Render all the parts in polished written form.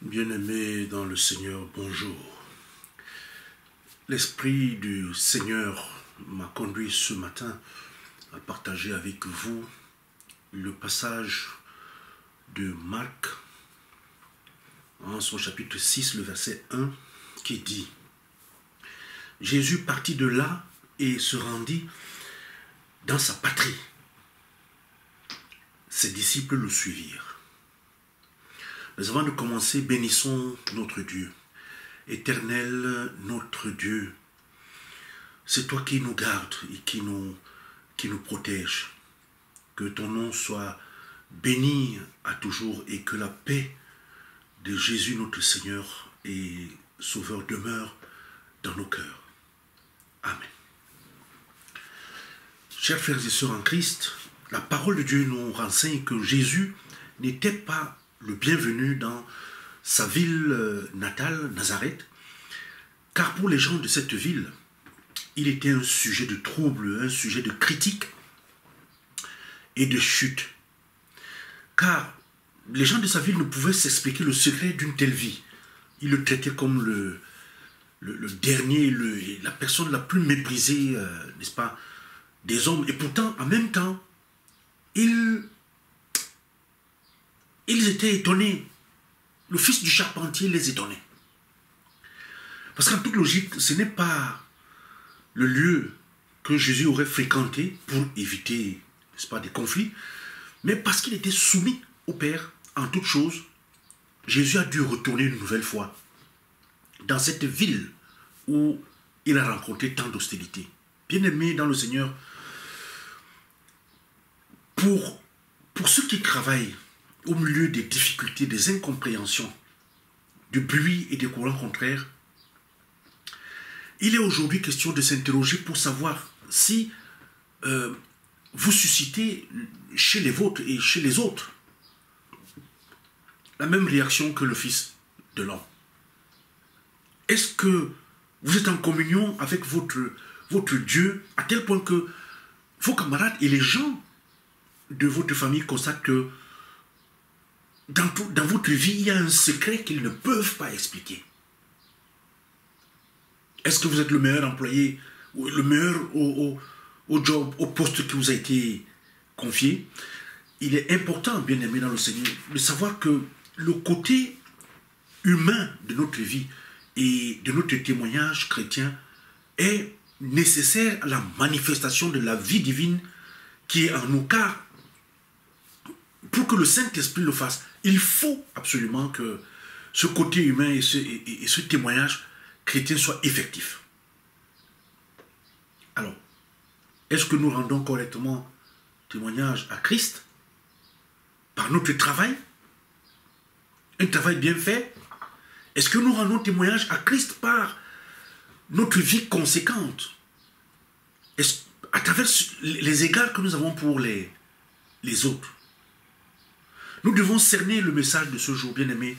Bien-aimés dans le Seigneur, bonjour. L'Esprit du Seigneur m'a conduit ce matin à partager avec vous le passage de Marc, en son chapitre 6, le verset 1, qui dit « Jésus partit de là et se rendit dans sa patrie. Ses disciples le suivirent. » Mais avant de commencer, bénissons notre Dieu. Éternel, notre Dieu, c'est toi qui nous gardes et qui nous protège. Que ton nom soit béni à toujours et que la paix de Jésus notre Seigneur et Sauveur demeure dans nos cœurs. Amen. Chers frères et sœurs en Christ, la parole de Dieu nous renseigne que Jésus n'était pas le bienvenu dans sa ville natale, Nazareth, car pour les gens de cette ville, il était un sujet de trouble, un sujet de critique et de chute. Car les gens de sa ville ne pouvaient s'expliquer le secret d'une telle vie. Ils le traitaient comme le dernier, la personne la plus méprisée, n'est-ce pas, des hommes. Et pourtant, en même temps, ils étaient étonnés. Le fils du charpentier les étonnait. Parce qu'en toute logique, ce n'est pas le lieu que Jésus aurait fréquenté pour éviter, n'est-ce pas, des conflits, mais parce qu'il était soumis au Père en toutes choses, Jésus a dû retourner une nouvelle fois dans cette ville où il a rencontré tant d'hostilité. Bien-aimés dans le Seigneur, pour ceux qui travaillent au milieu des difficultés, des incompréhensions, du bruit et des courants contraires, il est aujourd'hui question de s'interroger pour savoir si vous suscitez chez les vôtres et chez les autres la même réaction que le Fils de l'homme. Est-ce que vous êtes en communion avec votre Dieu à tel point que vos camarades et les gens de votre famille constatent que dans votre vie, il y a un secret qu'ils ne peuvent pas expliquer? Est-ce que vous êtes le meilleur employé, ou le meilleur au job, au poste qui vous a été confié? Il est important, bien aimé dans le Seigneur, de savoir que le côté humain de notre vie et de notre témoignage chrétien est nécessaire à la manifestation de la vie divine qui est en nous, car pour que le Saint-Esprit le fasse, il faut absolument que ce côté humain et ce témoignage chrétien soit effectif. Alors, est-ce que nous rendons correctement témoignage à Christ par notre travail? Un travail bien fait? Est-ce que nous rendons témoignage à Christ par notre vie conséquente? À travers les égards que nous avons pour les autres? Nous devons cerner le message de ce jour, bien-aimé,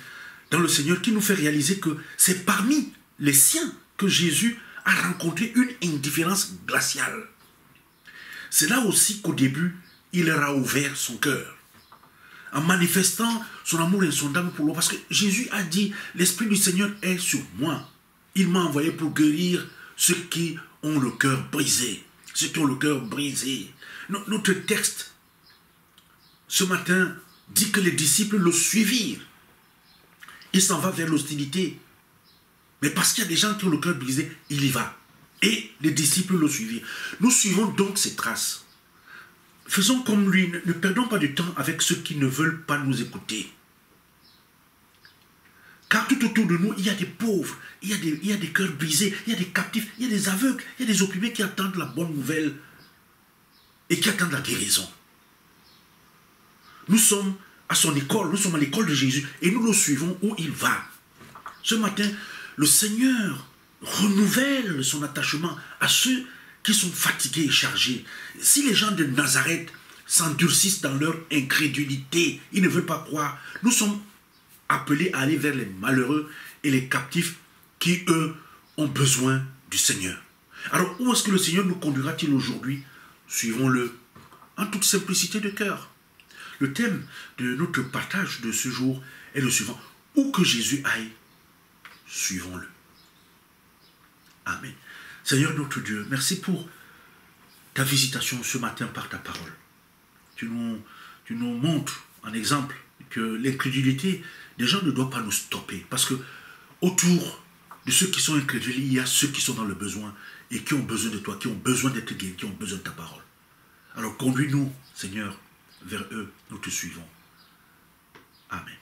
dans le Seigneur, qui nous fait réaliser que c'est parmi les siens que Jésus a rencontré une indifférence glaciale. C'est là aussi qu'au début, il leur a ouvert son cœur, en manifestant son amour insondable pour l'homme. Parce que Jésus a dit, l'Esprit du Seigneur est sur moi. Il m'a envoyé pour guérir ceux qui ont le cœur brisé. Ceux qui ont le cœur brisé. Notre texte, ce matin, dit que les disciples le suivirent. Il s'en va vers l'hostilité. Mais parce qu'il y a des gens qui ont le cœur brisé, il y va. Et les disciples le suivirent. Nous suivons donc ses traces. Faisons comme lui, ne perdons pas de temps avec ceux qui ne veulent pas nous écouter. Car tout autour de nous, il y a des pauvres, il y a des cœurs brisés, il y a des captifs, il y a des aveugles, il y a des opprimés qui attendent la bonne nouvelle et qui attendent la guérison. Nous sommes à son école, nous sommes à l'école de Jésus et nous le suivons où il va. Ce matin, le Seigneur renouvelle son attachement à ceux qui sont fatigués et chargés. Si les gens de Nazareth s'endurcissent dans leur incrédulité, ils ne veulent pas croire, nous sommes appelés à aller vers les malheureux et les captifs qui, eux, ont besoin du Seigneur. Alors, où est-ce que le Seigneur nous conduira-t-il aujourd'hui? Suivons-le en toute simplicité de cœur. Le thème de notre partage de ce jour est le suivant. Où que Jésus aille, suivons-le. Amen. Seigneur notre Dieu, merci pour ta visitation ce matin par ta parole. Tu nous montres en exemple que l'incrédulité des gens ne doit pas nous stopper. Parce que autour de ceux qui sont incrédules, il y a ceux qui sont dans le besoin et qui ont besoin de toi, qui ont besoin d'être guéris, qui ont besoin de ta parole. Alors conduis-nous, Seigneur, vers eux. Nous te suivons. Amen.